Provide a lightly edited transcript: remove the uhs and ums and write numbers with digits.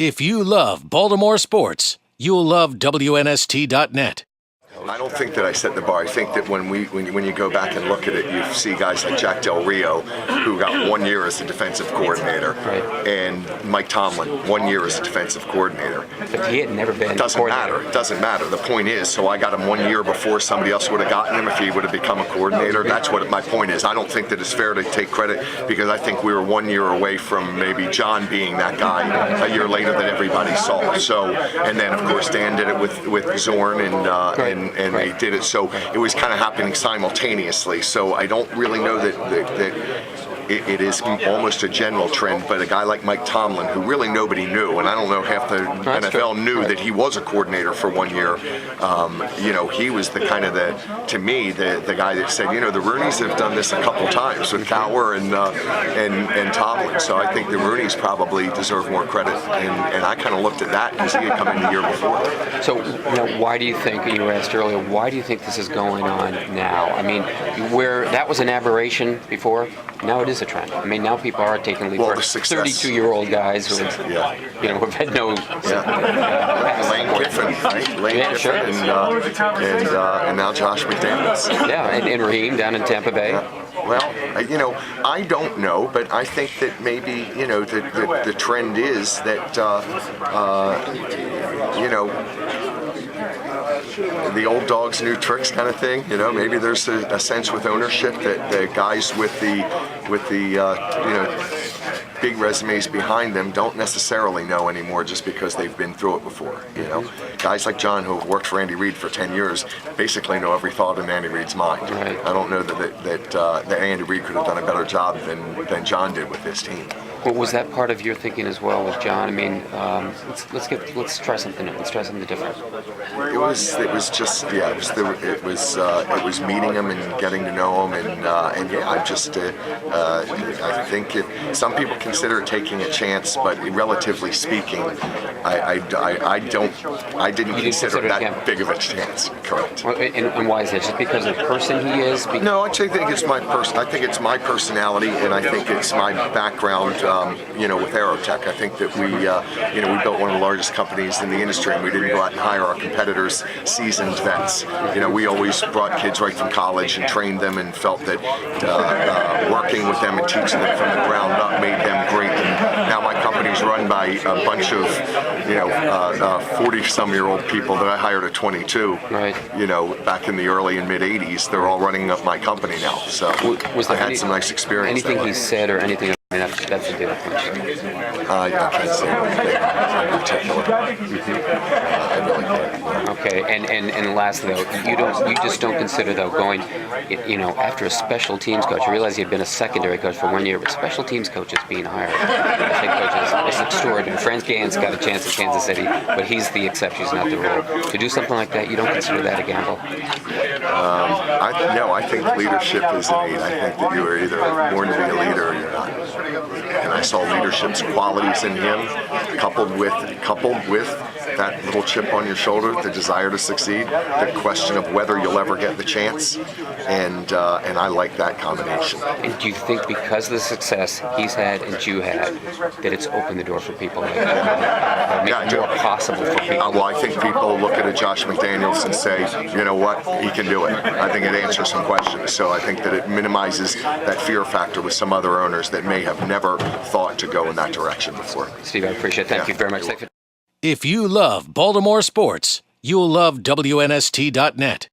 If you love Baltimore sports, you'll love WNST.net. I don't think that I set the bar. I think that when you go back and look at it, you see guys like Jack Del Rio, who got 1 year as a defensive coordinator, and Mike Tomlin, 1 year as a defensive coordinator. But he had never been. It doesn't matter. The point is, so I got him 1 year before somebody else would have gotten him if he would have become a coordinator. That's what my point is. I don't think that it's fair to take credit, because I think we were 1 year away from maybe John being that guy a year later that everybody saw. So, and then of course Dan did it with Zorn and they did it, so it was kind of happening simultaneously. So I don't really know that it is almost a general trend, but a guy like Mike Tomlin, who really nobody knew, and I don't know half the NFL knew that he was a coordinator for 1 year. He was the kind of to me the guy that said, the Rooneys have done this a couple times with Cowher and Tomlin. So I think the Rooneys probably deserve more credit, and I kind of looked at that because he had come in the year before. So why do you think, you were asked earlier, why do you think this is going on now? I mean, where that was an aberration before, now it is a trend. I mean, now people are taking leave for 32-year-old guys who have had no. Lane Kiffin, right? Lane Kiffin, sure. and now Josh McDaniels. Yeah, and Raheem down in Tampa Bay. Well, I don't know, but I think that maybe, the trend is that, the old dogs, new tricks kind of thing. Maybe there's a sense with ownership that the guys with the big resumes behind them don't necessarily know anymore just because they've been through it before. Guys like John, who have worked for Andy Reid for 10 years, basically know every thought in Andy Reid's mind. Right. I don't know that Andy Reid could have done a better job than John did with his team. Well, was that part of your thinking as well with John? I mean, let's try something new. Let's try something different. It was meeting him and getting to know him, I think some people consider it taking a chance, but relatively speaking, I didn't consider that big of a chance. Correct. Well, and why is that? Just because of the person he is? No, I think it's my personality, and I think it's my background. With Aerotech, I think that we built one of the largest companies in the industry, and we didn't go out and hire our competitors seasoned vets. We always brought kids right from college and trained them, and felt that working with them and teaching them from the ground up made them great. And now my company's run by a bunch of 40-some-year-old people that I hired at 22. Right. Back in the early and mid '80s, they're all running up my company now. So I had some nice experience. Anything he said or anything? That's a different question. I can't say anything in particular. I really can't. Okay, and lastly though, you just don't consider though going, after a special teams coach. I realize you've been a secondary coach for 1 year, but special teams coaches being hired, head coaches, is extraordinary. Frank Gann's got a chance in Kansas City, but he's the exception, he's not the rule. To do something like that, you don't consider that a gamble? I think leadership is innate. I think that you are either born to be a leader or you're not. And I saw leadership's qualities in him, coupled with that little chip on your shoulder, the desire to succeed, the question of whether you'll ever get the chance, and I like that combination. And do you think because of the success he's had and you had, that it's opened the door for people like that? Make it more possible for people? Well, I think people look at a Josh McDaniels and say, you know what, he can do it. I think it answers some questions. So I think that it minimizes that fear factor with some other owners that may have never thought to go in that direction before. Steve, I appreciate it. Thank you very much. If you love Baltimore sports, you'll love WNST.net.